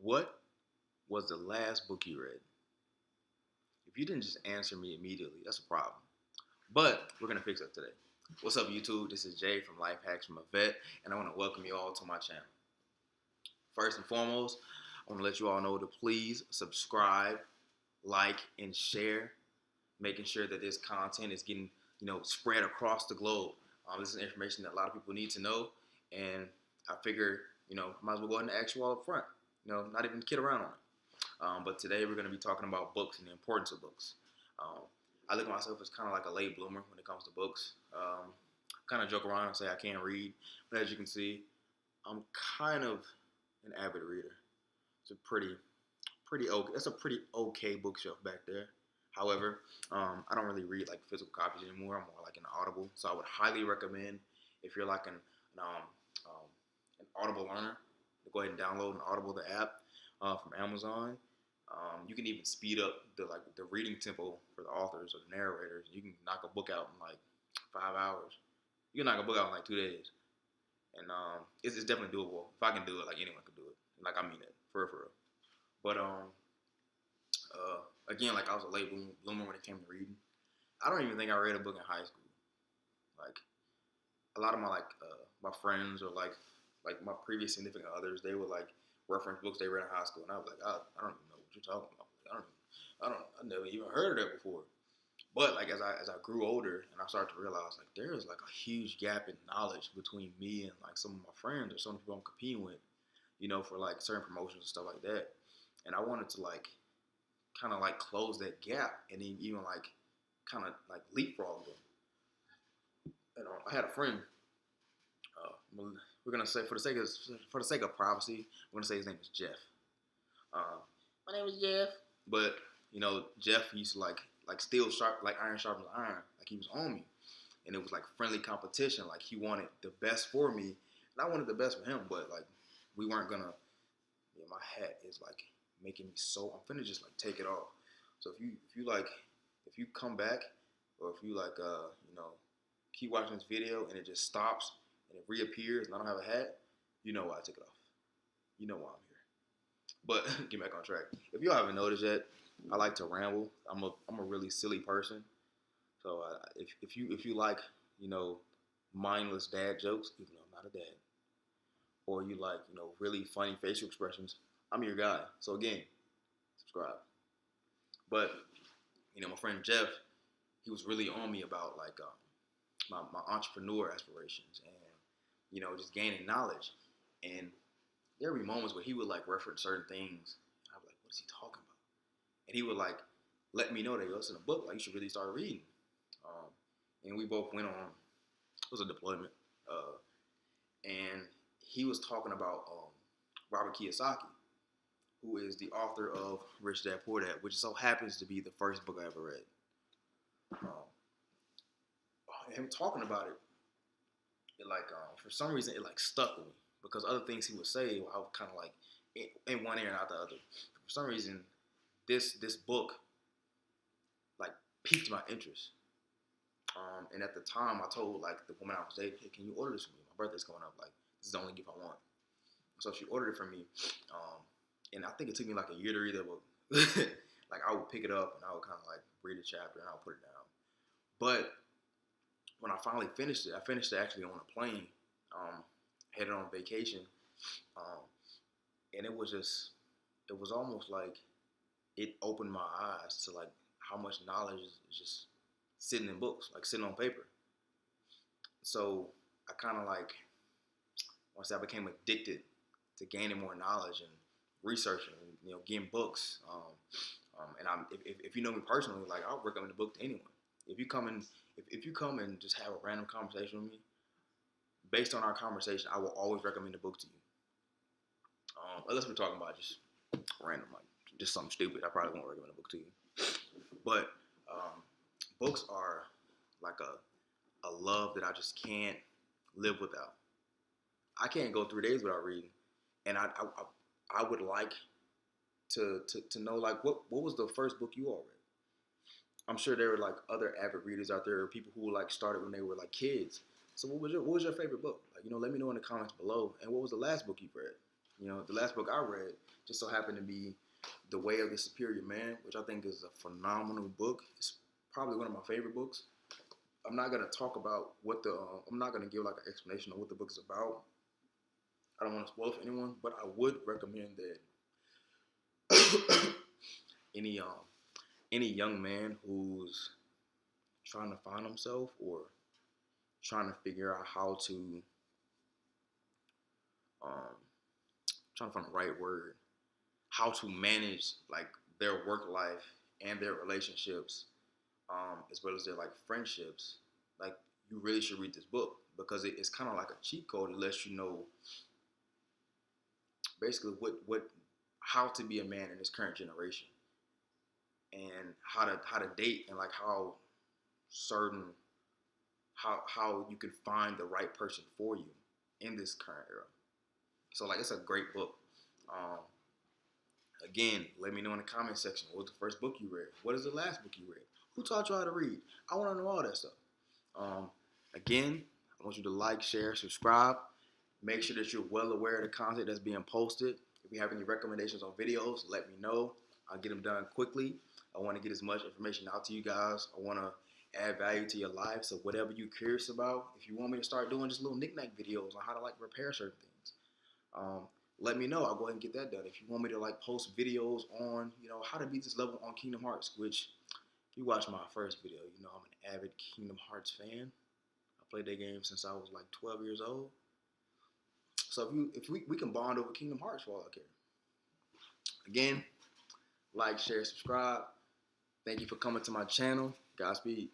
What was the last book you read? If you didn't just answer me immediately, that's a problem. But we're gonna fix that today. What's up, YouTube? This is Jay from Life Hacks from a Vet, and I want to welcome you all to my channel. First and foremost, I want to let you all know to please subscribe, like, and share, making sure that this content is getting spread across the globe. This is information that a lot of people need to know, and I figure might as well go ahead and ask you all up front. Not even kid around on it. But today we're going to be talking about books and the importance of books. I look at myself as kind of like a late bloomer when it comes to books. Kind of joke around and say I can't read, but as you can see, I'm kind of an avid reader. It's a pretty okay. That's a pretty okay bookshelf back there. However, I don't really read like physical copies anymore. I'm more like an Audible, so I would highly recommend if you're like an Audible learner to go ahead and download an Audible the app from Amazon. You can even speed up the reading tempo for the authors or the narrators. You can knock a book out in like 5 hours. You can knock a book out in like 2 days, and it's definitely doable. If I can do it, like anyone can do it. Like I mean it, for real. But again, like I was a late bloomer when it came to reading. I don't even think I read a book in high school. Like a lot of my friends or like my previous significant others, they would like reference books they read in high school, and I was like, I don't even know what you're talking about. I never even heard of that before. But like as I grew older and I started to realize like there is like a huge gap in knowledge between me and like some of my friends or some people I'm competing with, for like certain promotions and stuff like that. And I wanted to like kind of like close that gap and then even like kind of like leapfrog them. And I had a friend. We're gonna say for the sake of privacy, we're gonna say his name is Jeff. Uh, my name is Jeff. But Jeff used to like steel sharp, like iron sharpens iron. Like he was on me, and it was like friendly competition. Like he wanted the best for me, and I wanted the best for him. But like we weren't gonna. My hat is like making me so. I'm finna just like take it off. So if you come back, or if you keep watching this video and it just stops and it reappears and I don't have a hat, you know why I took it off. You know why I'm here. But get back on track. If you haven't noticed yet, I like to ramble. I'm a really silly person. So if you like mindless dad jokes, even though I'm not a dad, or you like really funny facial expressions, I'm your guy. So again, subscribe. But my friend Jeff, he was really on me about like my entrepreneur aspirations and just gaining knowledge. And there would be moments where he would like reference certain things. I was like, what is he talking about? And he would like let me know that it's in a book. Like you should really start reading. And we both went on. It was a deployment, and he was talking about Robert Kiyosaki, who is the author of Rich Dad Poor Dad, which so happens to be the first book I ever read. Him talking about it like for some reason it like stuck with me because other things he would say I was kind of like in one ear and out the other. For some reason, this book like piqued my interest. And at the time, I told like the woman I was dating, "Hey, can you order this for me? My birthday's coming up. Like this is the only gift I want." So she ordered it for me, and I think it took me like a year to read that book. Like I would pick it up and I would kind of like read a chapter and I would put it down. But when I finally finished it, I finished it actually on a plane, headed on vacation, and it was almost like it opened my eyes to like how much knowledge is just sitting in books, like sitting on paper. So I kind of like, once I became addicted to gaining more knowledge and researching, getting books. And if you know me personally, like I'll recommend a book to anyone. If you come and just have a random conversation with me, based on our conversation, I will always recommend a book to you. Unless we're talking about just random, like just something stupid, I probably won't recommend a book to you. But books are like a love that I just can't live without. I can't go 3 days without reading, and I would like to know like what was the first book you all read. I'm sure there were like other avid readers out there, or people who like started when they were like kids. So what was your favorite book? Like let me know in the comments below. And what was the last book you read? You know, the last book I read just so happened to be The Way of the Superior Man, which I think is a phenomenal book. It's probably one of my favorite books. I'm not gonna talk about what the. I'm not gonna give like an explanation of what the book is about. I don't want to spoil it for anyone, but I would recommend that any any young man who's trying to find himself or trying to figure out how to um, trying to find the right word, how to manage like their work life and their relationships, as well as their like friendships. Like you really should read this book because it's kind of like a cheat code. It lets you know basically what how to be a man in this current generation and how to date and like how certain how you can find the right person for you in this current era. So like it's a great book. Um, Again, let me know in the comment section what was the first book you read? What is the last book you read? Who taught you how to read? I want to know all that stuff. Um, Again, I want you to like, share, subscribe. Make sure that you're well aware of the content that's being posted. If you have any recommendations on videos, let me know. I'll get them done quickly. I want to get as much information out to you guys. I want to add value to your life. So whatever you're curious about, if you want me to start doing just little knick-knack videos on how to like repair certain things, let me know. I'll go ahead and get that done. If you want me to like post videos on, you know, how to beat this level on Kingdom Hearts, which if you watch my first video, you know I'm an avid Kingdom Hearts fan. I played that game since I was like 12 years old. So if we can bond over Kingdom Hearts for all I care. Again, like, share, subscribe. Thank you for coming to my channel. Godspeed.